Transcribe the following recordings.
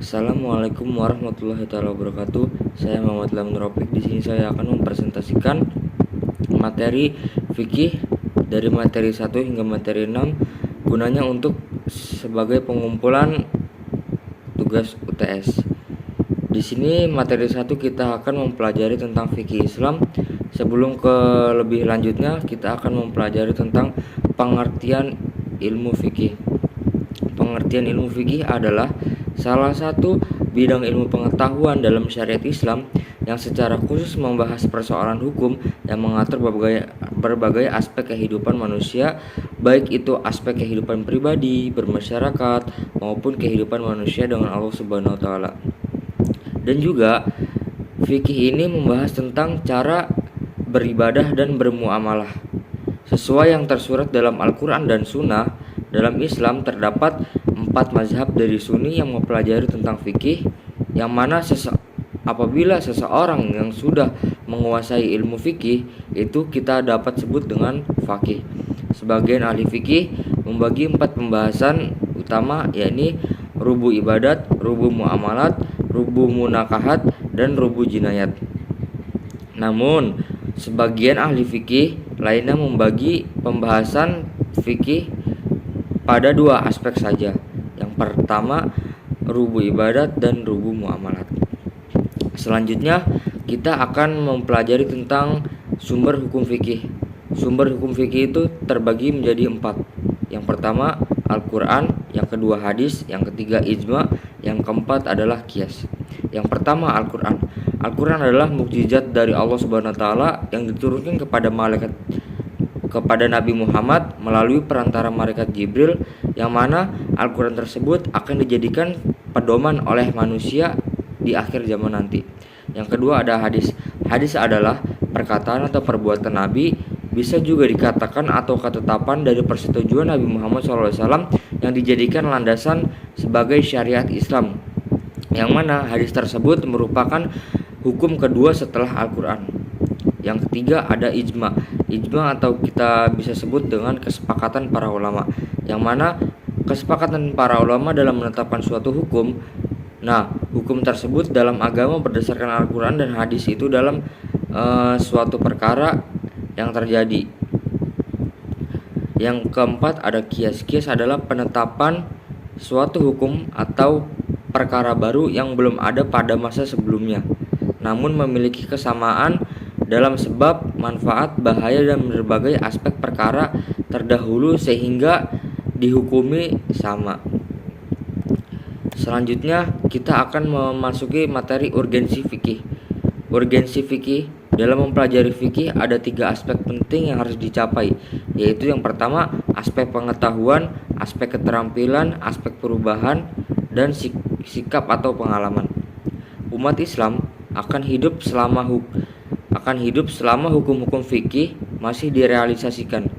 Assalamualaikum warahmatullahi wabarakatuh. Saya Muhammad Lamun Rafiq. Di sini saya akan mempresentasikan materi fikih dari materi 1 hingga materi 6, gunanya untuk sebagai pengumpulan tugas UTS. Di sini materi 1 kita akan mempelajari tentang fikih Islam. Sebelum ke lebih lanjutnya, kita akan mempelajari tentang pengertian ilmu fikih. Pengertian ilmu fikih adalah salah satu bidang ilmu pengetahuan dalam syariat Islam yang secara khusus membahas persoalan hukum yang mengatur berbagai aspek kehidupan manusia, baik itu aspek kehidupan pribadi, bermasyarakat, maupun kehidupan manusia dengan Allah Subhanahu wa taala. Dan juga fikih ini membahas tentang cara beribadah dan bermuamalah. Sesuai yang tersurat dalam Al-Quran dan Sunnah, dalam Islam terdapat 4 mazhab dari Sunni yang mempelajari tentang fikih, yang mana apabila seseorang yang sudah menguasai ilmu fikih, itu kita dapat sebut dengan faqih. Sebagian ahli fikih membagi 4 pembahasan utama, yakni rubu ibadat, rubu muamalat, rubu munakahat, dan rubu jinayat. Namun sebagian ahli fikih lainnya membagi pembahasan fikih pada 2 aspek saja. Yang pertama, rubu ibadat dan rubu muamalat. Selanjutnya kita akan mempelajari tentang sumber hukum fikih. Sumber hukum fikih itu terbagi menjadi 4. Yang pertama Al-Quran, yang kedua hadis, yang ketiga ijma, yang keempat adalah qiyas. Yang pertama Al-Quran. Al-Quran adalah mukjizat dari Allah Subhanahu wa taala yang diturunkan kepada Nabi Muhammad melalui perantara malaikat Jibril, yang mana Al-Quran tersebut akan dijadikan pedoman oleh manusia di akhir zaman nanti. Yang kedua ada hadis. Hadis adalah perkataan atau perbuatan Nabi, bisa juga dikatakan atau ketetapan dari persetujuan Nabi Muhammad SAW yang dijadikan landasan sebagai syariat Islam, yang mana hadis tersebut merupakan hukum kedua setelah Al-Quran. Yang ketiga ada ijma. Ijma atau kita bisa sebut dengan kesepakatan para ulama, yang mana kesepakatan para ulama dalam menetapkan suatu hukum. Nah, hukum tersebut dalam agama berdasarkan Al-Quran dan hadis itu dalam suatu perkara yang terjadi. Yang keempat ada qiyas. Qiyas adalah penetapan suatu hukum atau perkara baru yang belum ada pada masa sebelumnya, namun memiliki kesamaan dalam sebab, manfaat, bahaya, dan berbagai aspek perkara terdahulu sehingga dihukumi sama. Selanjutnya kita akan memasuki materi urgensi fikih. Urgensi fikih, dalam mempelajari fikih ada 3 aspek penting yang harus dicapai, yaitu yang pertama aspek pengetahuan, aspek keterampilan, aspek perubahan, dan sikap atau pengalaman. Umat Islam akan hidup selama hukum-hukum fikih masih direalisasikan.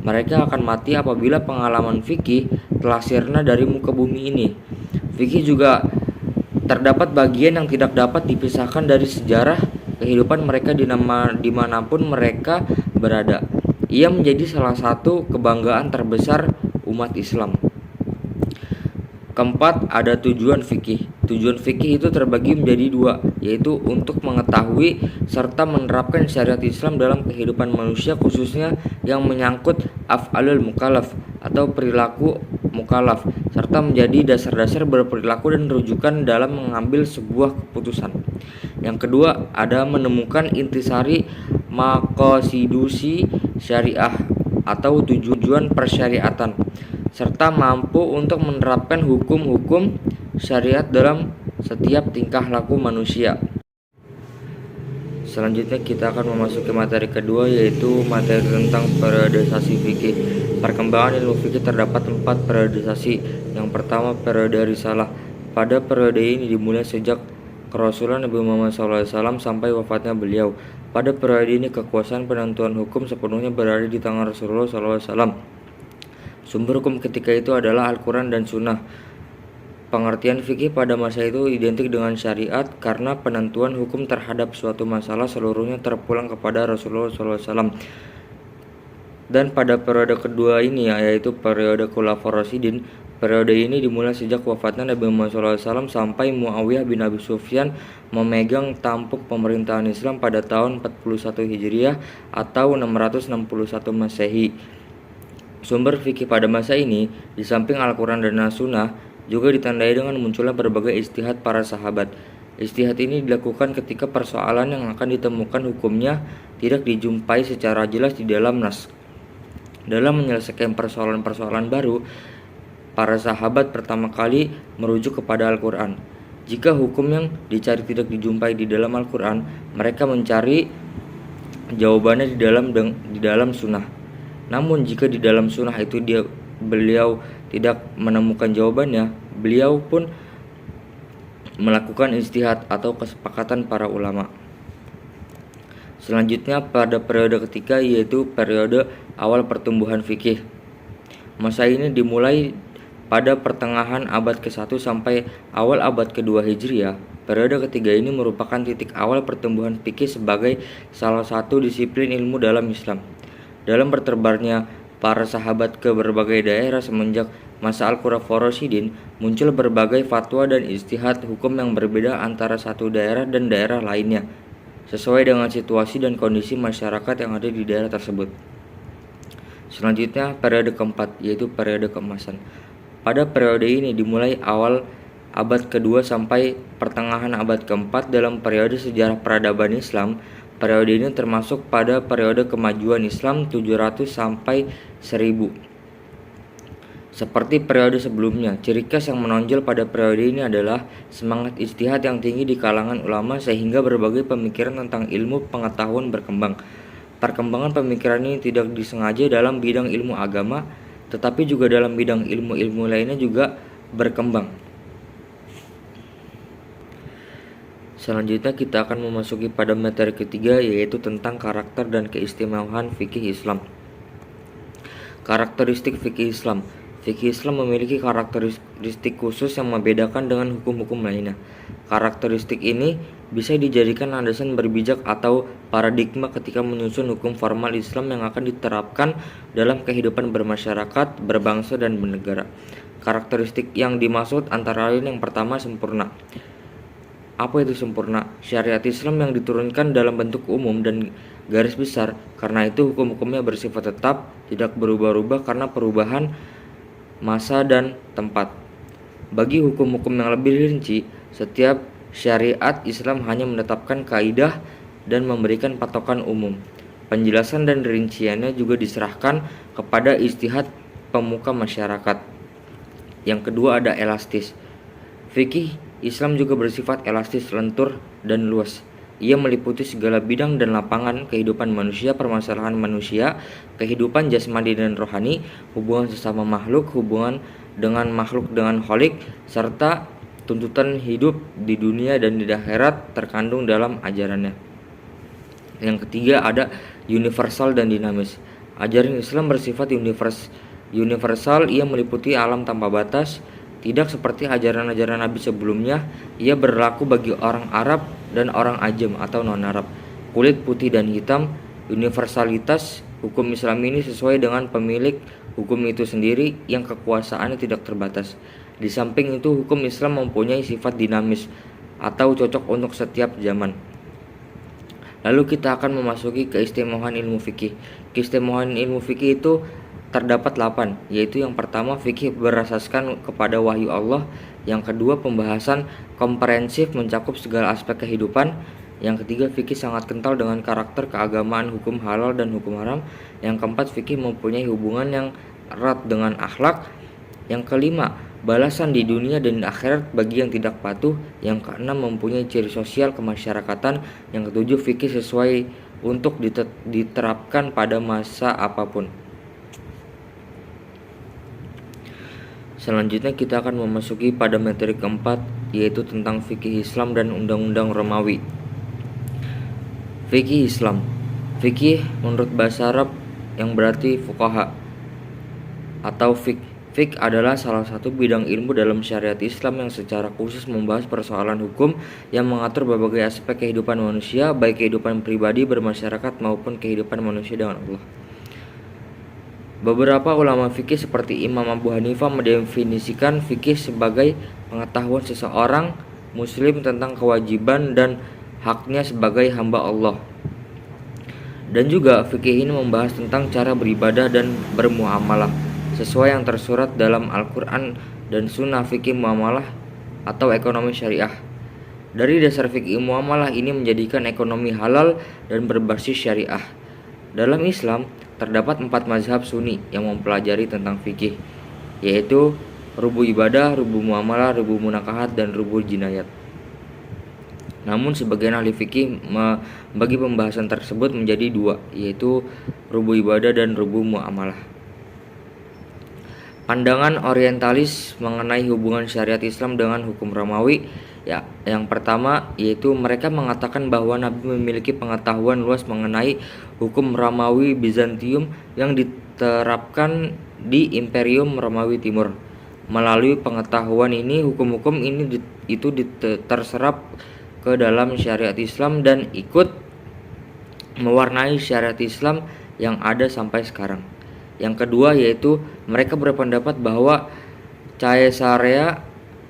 Mereka akan mati apabila pengalaman fikih telah sirna dari muka bumi ini. Fikih juga terdapat bagian yang tidak dapat dipisahkan dari sejarah kehidupan mereka dimanapun mereka berada. Ia menjadi salah satu kebanggaan terbesar umat Islam. Keempat ada tujuan fikih. Tujuan fikih itu terbagi menjadi 2, yaitu untuk mengetahui serta menerapkan syariat Islam dalam kehidupan manusia, khususnya yang menyangkut af'alul mukallaf atau perilaku mukallaf, serta menjadi dasar-dasar berperilaku dan rujukan dalam mengambil sebuah keputusan. Yang kedua ada menemukan intisari maqasidusi syariah atau tujuan persyariatan, serta mampu untuk menerapkan hukum-hukum syariat dalam setiap tingkah laku manusia. Selanjutnya kita akan memasuki materi kedua, yaitu materi tentang periodisasi fikih. Perkembangan ilmu fikih terdapat 4 periodisasi. Yang pertama periode risalah. Pada periode ini dimulai sejak kerasulan Nabi Muhammad SAW sampai wafatnya beliau. Pada periode ini kekuasaan penentuan hukum sepenuhnya berada di tangan Rasulullah SAW. Sumber hukum ketika itu adalah Al-Quran dan Sunnah. Pengertian fikih pada masa itu identik dengan syariat karena penentuan hukum terhadap suatu masalah seluruhnya terpulang kepada Rasulullah SAW. Dan pada periode kedua ini, yaitu periode Khulafaur Rasyidin, Periode ini dimulai sejak wafatnya Nabi Muhammad SAW sampai Muawiyah bin Abi Sufyan memegang tampuk pemerintahan Islam pada tahun 41 Hijriah atau 661 Masehi. Sumber fikih pada masa ini, di samping Al-Quran dan As-Sunnah, juga ditandai dengan munculnya berbagai ijtihad para sahabat. Ijtihad ini dilakukan ketika persoalan yang akan ditemukan hukumnya tidak dijumpai secara jelas di dalam nas. Dalam menyelesaikan persoalan-persoalan baru, para sahabat pertama kali merujuk kepada Al-Quran. Jika hukum yang dicari tidak dijumpai di dalam Al-Quran, mereka mencari jawabannya di dalam sunnah. Namun jika di dalam sunnah itu beliau tidak menemukan jawabannya, beliau pun melakukan ijtihad atau kesepakatan para ulama. Selanjutnya pada periode ketiga, yaitu periode awal pertumbuhan fikih. Masa ini dimulai pada pertengahan abad ke-1 sampai awal abad ke-2 Hijriah. Periode ketiga ini merupakan titik awal pertumbuhan fikih sebagai salah satu disiplin ilmu dalam Islam. Dalam bertebarnya para sahabat ke berbagai daerah semenjak masa Al-Khulafaur Rasyidin, muncul berbagai fatwa dan ijtihad hukum yang berbeda antara satu daerah dan daerah lainnya, sesuai dengan situasi dan kondisi masyarakat yang ada di daerah tersebut. Selanjutnya periode keempat, yaitu periode keemasan. Pada periode ini dimulai awal abad kedua sampai pertengahan abad keempat dalam periode sejarah peradaban Islam. Periode ini termasuk pada periode kemajuan Islam 700 sampai 1000. Seperti periode sebelumnya, ciri khas yang menonjol pada periode ini adalah semangat ijtihad yang tinggi di kalangan ulama sehingga berbagai pemikiran tentang ilmu pengetahuan berkembang. Perkembangan pemikiran ini tidak disengaja dalam bidang ilmu agama, tetapi juga dalam bidang ilmu-ilmu lainnya juga berkembang. Selanjutnya kita akan memasuki pada materi ketiga, yaitu tentang karakter dan keistimewaan fikih Islam. Karakteristik fikih Islam. Fikih Islam memiliki karakteristik khusus yang membedakan dengan hukum-hukum lainnya. Karakteristik ini bisa dijadikan landasan berbijak atau paradigma ketika menyusun hukum formal Islam yang akan diterapkan dalam kehidupan bermasyarakat, berbangsa, dan bernegara. Karakteristik yang dimaksud antara lain yang pertama, sempurna. Apa itu sempurna? Syariat Islam yang diturunkan dalam bentuk umum dan garis besar, karena itu hukum-hukumnya bersifat tetap, tidak berubah-ubah karena perubahan masa dan tempat. Bagi hukum-hukum yang lebih rinci, setiap syariat Islam hanya menetapkan kaidah dan memberikan patokan umum. Penjelasan dan rinciannya juga diserahkan kepada ijtihad pemuka masyarakat. Yang kedua ada elastis. Fikih Islam juga bersifat elastis, lentur, dan luas. Ia meliputi segala bidang dan lapangan kehidupan manusia, permasalahan manusia, kehidupan jasmani dan rohani, hubungan sesama makhluk, hubungan dengan makhluk dengan Khalik, serta tuntutan hidup di dunia dan di akhirat terkandung dalam ajarannya. Yang ketiga ada universal dan dinamis. Ajaran Islam bersifat universal, ia meliputi alam tanpa batas. Tidak seperti ajaran-ajaran Nabi sebelumnya, ia berlaku bagi orang Arab dan orang Ajam atau non-Arab, kulit putih dan hitam. Universalitas hukum Islam ini sesuai dengan pemilik hukum itu sendiri yang kekuasaannya tidak terbatas. Di samping itu, hukum Islam mempunyai sifat dinamis atau cocok untuk setiap zaman. Lalu kita akan memasuki keistimewaan ilmu fikih. Keistimewaan ilmu fikih itu terdapat 8, yaitu yang pertama fikih berasaskan kepada wahyu Allah, yang kedua pembahasan komprehensif mencakup segala aspek kehidupan, yang ketiga fikih sangat kental dengan karakter keagamaan, hukum halal dan hukum haram, yang keempat fikih mempunyai hubungan yang erat dengan akhlak, yang kelima balasan di dunia dan akhirat bagi yang tidak patuh, yang keenam mempunyai ciri sosial kemasyarakatan, yang ketujuh fikih sesuai untuk diterapkan pada masa apapun. Selanjutnya kita akan memasuki pada materi keempat, yaitu tentang fikih Islam dan undang-undang Romawi. Fikih Islam. Fikih menurut bahasa Arab yang berarti fuqaha atau fiqh. Fiqh adalah salah satu bidang ilmu dalam syariat Islam yang secara khusus membahas persoalan hukum yang mengatur berbagai aspek kehidupan manusia, baik kehidupan pribadi bermasyarakat maupun kehidupan manusia dengan Allah. Beberapa ulama fikih seperti Imam Abu Hanifah mendefinisikan fikih sebagai pengetahuan seseorang muslim tentang kewajiban dan haknya sebagai hamba Allah. Dan juga fikih ini membahas tentang cara beribadah dan bermuamalah sesuai yang tersurat dalam Al-Quran dan Sunnah fikih muamalah atau ekonomi syariah. Dari dasar fikih muamalah ini menjadikan ekonomi halal dan berbasis syariah. Dalam Islam terdapat 4 mazhab Sunni yang mempelajari tentang fikih, yaitu rubu ibadah, rubu muamalah, rubu munakahat, dan rubu jinayat. Namun sebagian ahli fikih membagi pembahasan tersebut menjadi 2, yaitu rubu ibadah dan rubu muamalah. Pandangan orientalis mengenai hubungan syariat Islam dengan hukum Romawi, ya, yang pertama yaitu mereka mengatakan bahwa Nabi memiliki pengetahuan luas mengenai hukum Romawi Bizantium yang diterapkan di Imperium Romawi Timur. Melalui pengetahuan ini, hukum-hukum ini terserap ke dalam syariat Islam dan ikut mewarnai syariat Islam yang ada sampai sekarang. Yang kedua yaitu mereka berpendapat bahwa Caesarea,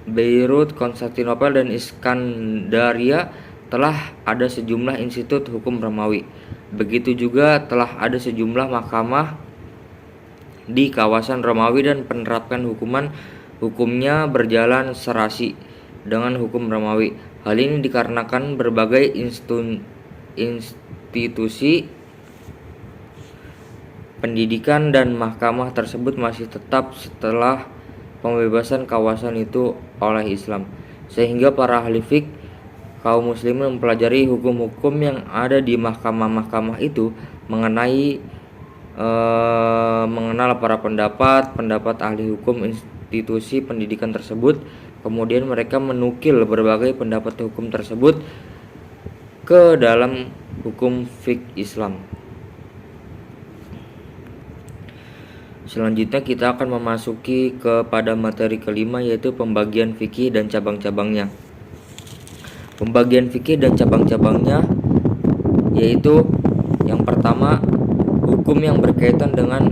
Beirut, Konstantinopel, dan Iskandaria telah ada sejumlah institut hukum Romawi. Begitu juga telah ada sejumlah mahkamah di kawasan Romawi dan penerapan hukumnya berjalan serasi dengan hukum Romawi. Hal ini dikarenakan berbagai institusi pendidikan dan mahkamah tersebut masih tetap setelah pembebasan kawasan itu oleh Islam, sehingga para ahli fikih kaum muslimin mempelajari hukum-hukum yang ada di mahkamah-mahkamah itu mengenal para pendapat ahli hukum institusi pendidikan tersebut. Kemudian mereka menukil berbagai pendapat hukum tersebut ke dalam hukum fikih Islam. Selanjutnya kita akan memasuki kepada materi kelima, yaitu pembagian fikih dan cabang-cabangnya. Pembagian fikih dan cabang-cabangnya yaitu yang pertama, hukum yang berkaitan dengan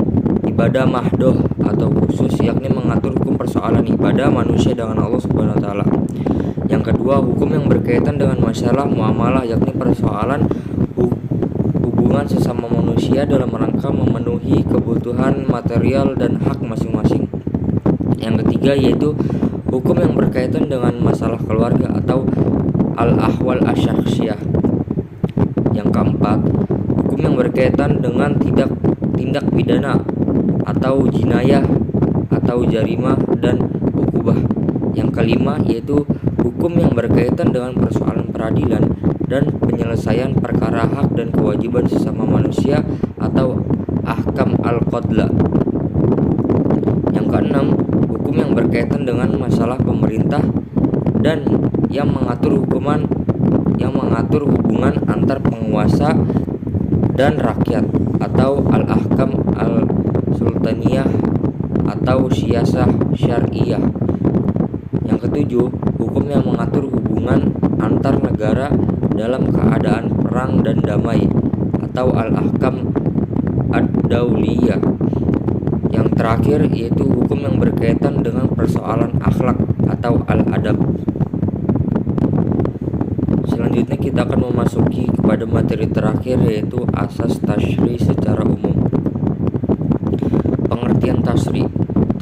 ibadah mahdoh atau khusus, yakni mengatur hukum persoalan ibadah manusia dengan Allah Subhanahu wa taala. Yang kedua, hukum yang berkaitan dengan masalah muamalah, yakni persoalan hubungan sesama manusia dalam rangka memenuhi kebutuhan material dan hak masing-masing. Yang ketiga yaitu hukum yang berkaitan dengan masalah keluarga atau al-ahwal asyakhsiyah. Yang keempat, hukum yang berkaitan dengan tindak pidana atau jinayah atau jarimah dan ukubah. Yang kelima yaitu hukum yang berkaitan dengan persoalan peradilan dan penyelesaian perkara hak dan kewajiban sesama manusia atau ahkam al-qadla. Yang keenam, hukum yang berkaitan dengan masalah pemerintah dan yang mengatur hubungan antar penguasa dan rakyat atau al-ahkam al-sultaniyah atau siyasah syariah. Yang ketujuh, hukum yang mengatur hubungan antar negara dalam keadaan perang dan damai atau al-ahkam ad-dauliyah. Yang terakhir yaitu hukum yang berkaitan dengan persoalan akhlak atau al-adab. Selanjutnya kita akan memasuki kepada materi terakhir, yaitu asas tasyri secara umum. Pengertian tasyri.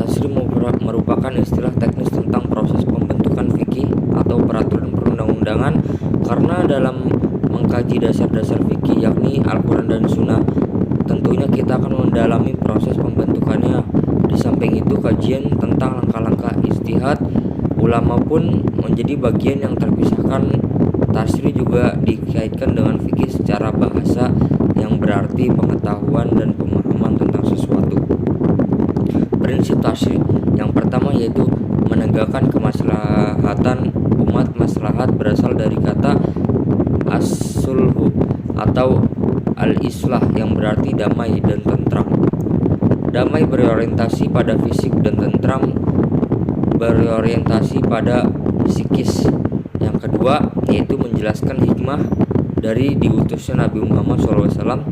Tasyri merupakan istilah teknis tentang proses pembentukan fikih atau peraturan perundang-undangan, karena dalam mengkaji dasar-dasar fikih yakni Al-Quran dan Sunnah, tentunya kita akan mendalami proses pembentukannya. Di samping itu, kajian tentang langkah-langkah ijtihad ulama pun menjadi bagian yang terpisahkan. Tasyri juga dikaitkan dengan fikih secara bahasa, yang berarti pengetahuan dan pemahaman tentang sesuatu. Prinsip tasyri yang pertama yaitu menegakkan kemaslahatan umat. Maslahat berasal dari kata as-sulhu atau al-islah yang berarti damai dan tentram. Damai berorientasi pada fisik dan tentram berorientasi pada psikis. Yang kedua yaitu menjelaskan hikmah dari diutusnya Nabi Muhammad SAW.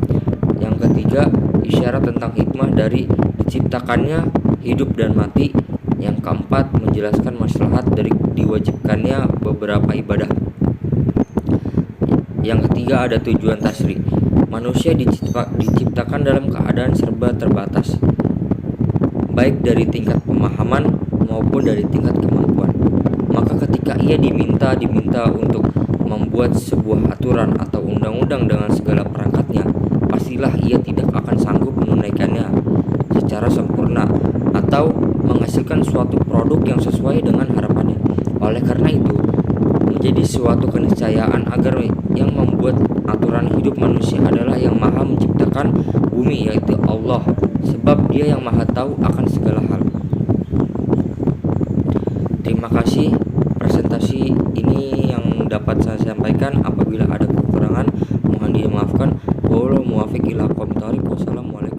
Yang ketiga, isyarat tentang hikmah dari diciptakannya hidup dan mati. Yang keempat, menjelaskan maslahat dari diwajibkannya beberapa ibadah. Yang ketiga, ada tujuan tasri. Manusia diciptakan dalam keadaan serba terbatas, baik dari tingkat pemahaman maupun dari tingkat kemampuan. Maka ketika ia diminta untuk membuat sebuah aturan atau undang-undang dengan segala perangkatnya, pastilah ia tidak akan sanggup menunaikannya secara sempurna atau menghasilkan suatu produk yang sesuai dengan harapannya. Oleh karena itu, menjadi suatu keniscayaan agar yang membuat aturan hidup manusia adalah yang maha menciptakan bumi, yaitu Allah, sebab dia yang maha tahu akan segala hal. Terima kasih, presentasi ini yang dapat saya sampaikan. Apabila ada kekurangan mohon dimaafkan. Wassalamualaikum warahmatullahi wabarakatuh.